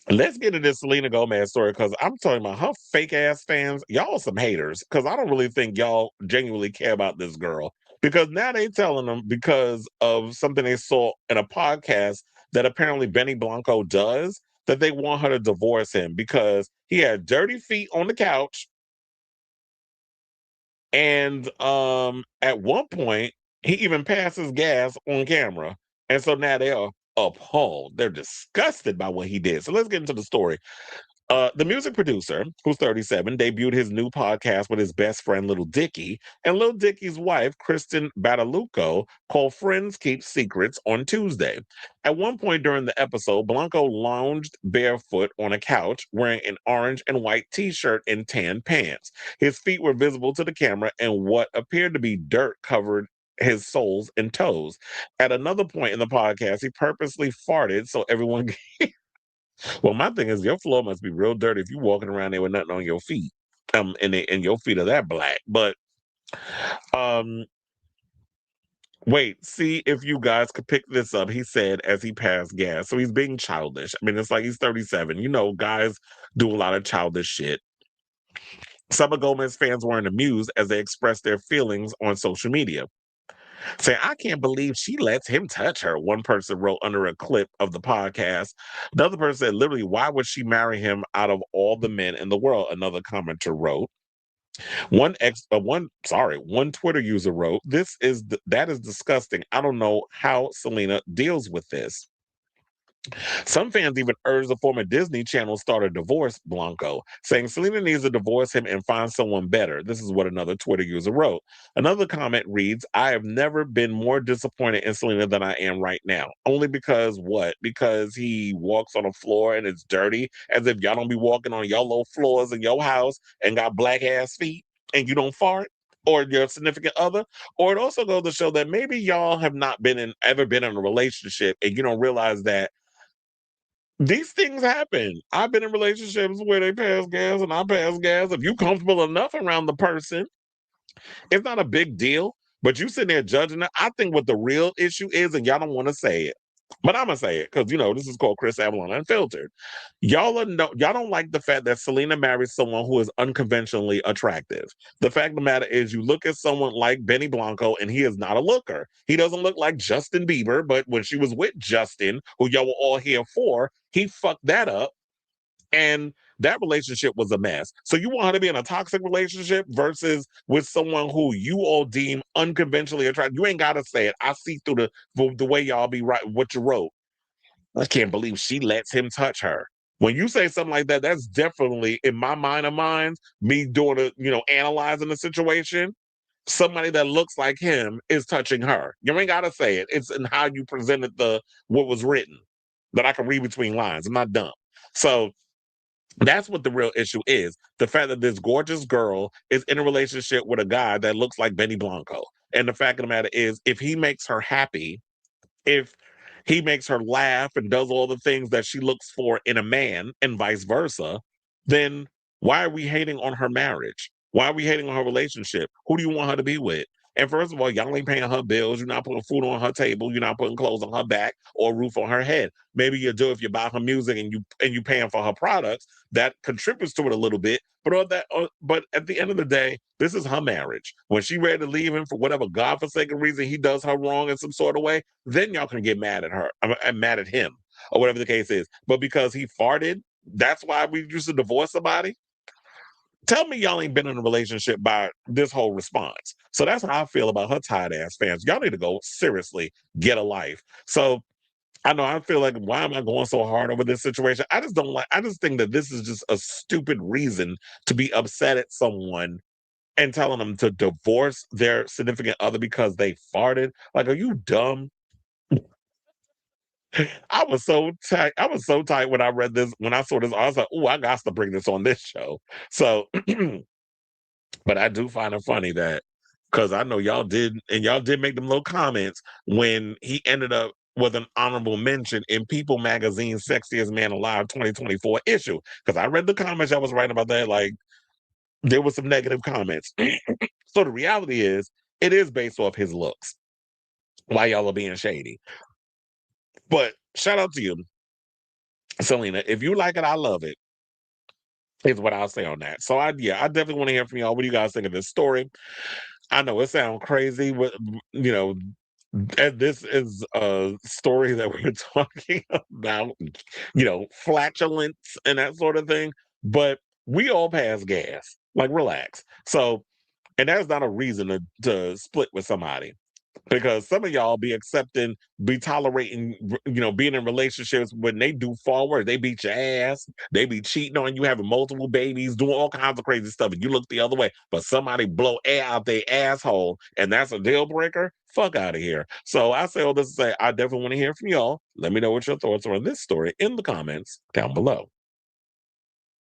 Let's get into this Selena Gomez story because I'm talking about her fake ass fans. Y'all some haters because I don't really think y'all genuinely care about this girl. Because now they telling them because of something they saw in a podcast that apparently Benny Blanco does that they want her to divorce him because he had dirty feet on the couch and at one point he even passes gas on camera. And so now they are appalled. They're disgusted by what he did. So let's get into the story. The music producer, who's 37, debuted his new podcast with his best friend, Little Dicky, and Little Dicky's wife, Kristen Badalucco, called Friends Keep Secrets on Tuesday. At one point during the episode, Blanco lounged barefoot on a couch wearing an orange and white t shirt and tan pants. His feet were visible to the camera, and what appeared to be dirt covered his soles and toes. At another point in the podcast, he purposely farted so everyone well, my thing is your floor must be real dirty if you walking around there with nothing on your feet. And your feet are that black. But um wait, see if you guys could pick this up, he said as he passed gas. So he's being childish. I mean, it's like he's 37. You know, guys do a lot of childish shit. Some of Gomez fans weren't amused as they expressed their feelings on social media. Saying, I can't believe she lets him touch her. One person wrote under a clip of the podcast. Another person said, literally, why would she marry him out of all the men in the world? Another commenter wrote. One Twitter user wrote, that is disgusting. I don't know how Selena deals with this. Some fans even urged the former Disney Channel star to divorce Blanco, saying Selena needs to divorce him and find someone better. This is what another Twitter user wrote. Another comment reads, I have never been more disappointed in Selena than I am right now. Only because what? Because he walks on a floor and it's dirty, as if y'all don't be walking on your low floors in your house and got black ass feet and you don't fart? Or your significant other, or it also goes to show that maybe y'all have not ever been in a relationship and you don't realize that these things happen. I've been in relationships where they pass gas and I pass gas. If you comfortable enough around the person, it's not a big deal. But you sitting there judging it. I think what the real issue is, and y'all don't want to say it, but I'm gonna say it because this is called Chris Avalon Unfiltered. Y'all don't like the fact that Selena marries someone who is unconventionally attractive. The fact of the matter is, you look at someone like Benny Blanco, and he is not a looker. He doesn't look like Justin Bieber, but when she was with Justin, who y'all were all here for, he fucked that up. And that relationship was a mess. So you want her to be in a toxic relationship versus with someone who you all deem unconventionally attractive. You ain't gotta say it. I see through the way y'all be right what you wrote. I can't believe she lets him touch her. When you say something like that, that's definitely in my mind of minds, me doing analyzing the situation. Somebody that looks like him is touching her. You ain't gotta say it. It's in how you presented the what was written that I can read between lines. I'm not dumb. So that's what the real issue is. The fact that this gorgeous girl is in a relationship with a guy that looks like Benny Blanco. And the fact of the matter is, if he makes her happy, if he makes her laugh and does all the things that she looks for in a man and vice versa, then why are we hating on her marriage? Why are we hating on her relationship? Who do you want her to be with? And first of all, y'all ain't paying her bills. You're not putting food on her table. You're not putting clothes on her back or a roof on her head. Maybe you do if you buy her music and you paying for her products. That contributes to it a little bit. But at the end of the day, this is her marriage. When she ready to leave him for whatever godforsaken reason he does her wrong in some sort of way, then y'all can get mad at her and mad at him or whatever the case is. But because he farted, that's why we used to divorce somebody. Tell me y'all ain't been in a relationship by this whole response. So that's how I feel about her tired ass fans. Y'all need to go seriously get a life. So I know I feel like why am I going so hard over this situation? I just think that this is just a stupid reason to be upset at someone and telling them to divorce their significant other because they farted. Like, are you dumb? I was so tight. I was so tight when I read this. When I saw this, I was like, "Oh, I got to bring this on this show." So, but I do find it funny that because I know y'all did make them little comments when he ended up with an honorable mention in People Magazine's Sexiest Man Alive 2024 issue. Because I read the comments I was writing about that, like there was some negative comments. So the reality is, it is based off his looks. Why y'all are being shady? But shout out to you. Selena, if you like it, I love it. Is what I'll say on that. So I definitely want to hear from y'all. What do you guys think of this story? I know it sounds crazy, but you know, and this is a story that we're talking about, flatulence and that sort of thing. But we all pass gas. Like, relax. So, and that's not a reason to split with somebody because some of y'all be tolerating, being in relationships when they do forward, they beat your ass, they be cheating on you, having multiple babies, doing all kinds of crazy stuff, and you look the other way, but somebody blow air out their asshole, and that's a deal breaker. Fuck out of here. So I say all this to say, I definitely want to hear from y'all. Let me know what your thoughts are on this story in the comments down below.